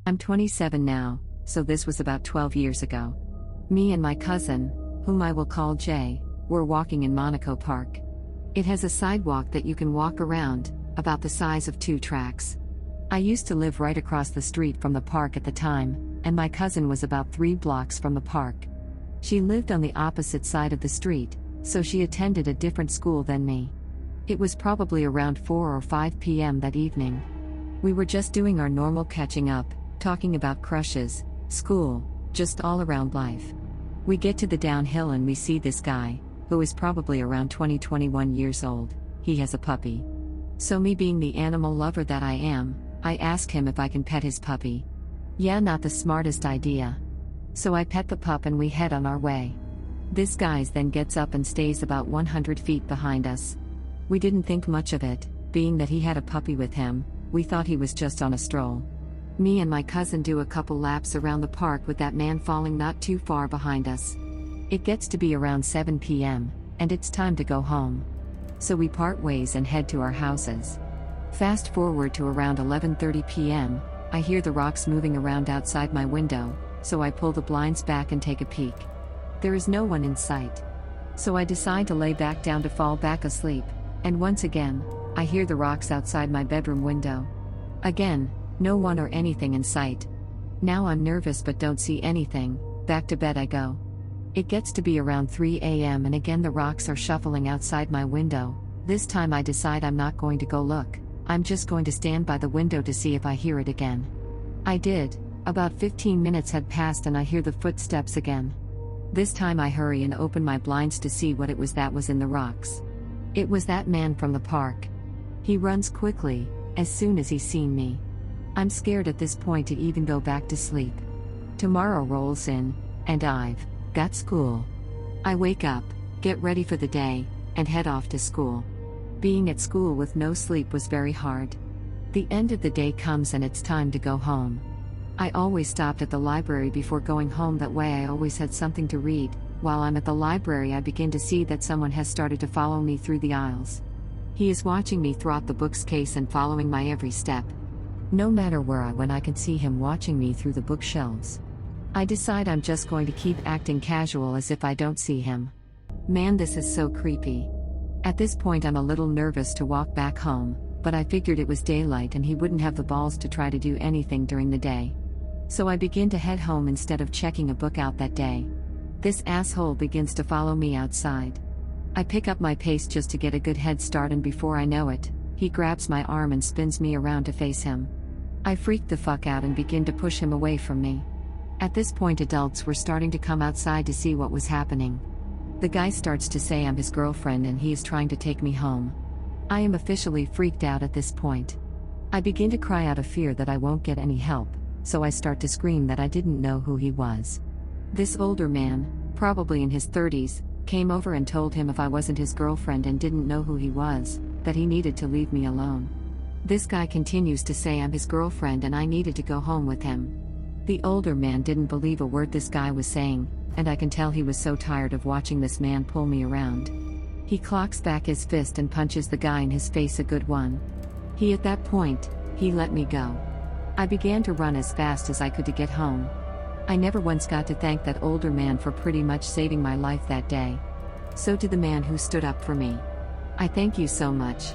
I'm 27 now, so this was about 12 years ago. Me and my cousin, whom I will call Jay, were walking in Monaco Park. It has a sidewalk that you can walk around, about the size of 2 tracks. I used to live right across the street from the park at the time, and my cousin was about 3 blocks from the park. She lived on the opposite side of the street, so she attended a different school than me. It was probably around 4 or 5 p.m. that evening. We were just doing our normal catching up, talking about crushes, school, just all around life. We get to the downhill and we see this guy, who is probably around 21 years old. He has a puppy. So me being the animal lover that I am, I ask him if I can pet his puppy. Yeah, not the smartest idea. So I pet the pup and we head on our way. This guy then gets up and stays about 100 feet behind us. We didn't think much of it, being that he had a puppy with him. We thought he was just on a stroll. Me and my cousin do a couple laps around the park with that man falling not too far behind us. It gets to be around 7 p.m., and it's time to go home. So we part ways and head to our houses. Fast forward to around 11:30 p.m., I hear the rocks moving around outside my window, so I pull the blinds back and take a peek. There is no one in sight. So I decide to lay back down to fall back asleep, and once again, I hear the rocks outside my bedroom window. Again, no one or anything in sight. Now I'm nervous but don't see anything. Back to bed I go. It gets to be around 3 a.m. and again the rocks are shuffling outside my window. This time I decide I'm not going to go look. I'm just going to stand by the window to see if I hear it again. I did. About 15 minutes had passed and I hear the footsteps again. This time I hurry and open my blinds to see what it was that was in the rocks. It was that man from the park. He runs quickly, as soon as he's seen me. I'm scared at this point to even go back to sleep. Tomorrow rolls in, and I've got school. I wake up, get ready for the day, and head off to school. Being at school with no sleep was very hard. The end of the day comes and it's time to go home. I always stopped at the library before going home, that way I always had something to read. While I'm at the library I begin to see that someone has started to follow me through the aisles. He is watching me throughout the bookcase and following my every step. No matter where I went I can see him watching me through the bookshelves. I decide I'm just going to keep acting casual as if I don't see him. Man, this is so creepy. At this point I'm a little nervous to walk back home, but I figured it was daylight and he wouldn't have the balls to try to do anything during the day. So I begin to head home instead of checking a book out that day. This asshole begins to follow me outside. I pick up my pace just to get a good head start, and before I know it, he grabs my arm and spins me around to face him. I freak the fuck out and begin to push him away from me. At this point adults were starting to come outside to see what was happening. The guy starts to say I'm his girlfriend and he is trying to take me home. I am officially freaked out at this point. I begin to cry out of fear that I won't get any help, so I start to scream that I didn't know who he was. This older man, probably in his 30s, came over and told him if I wasn't his girlfriend and didn't know who he was, that he needed to leave me alone. This guy continues to say I'm his girlfriend and I needed to go home with him. The older man didn't believe a word this guy was saying, and I can tell he was so tired of watching this man pull me around. He clocks back his fist and punches the guy in his face a good one. At that point, he let me go. I began to run as fast as I could to get home. I never once got to thank that older man for pretty much saving my life that day. So to the man who stood up for me, I thank you so much.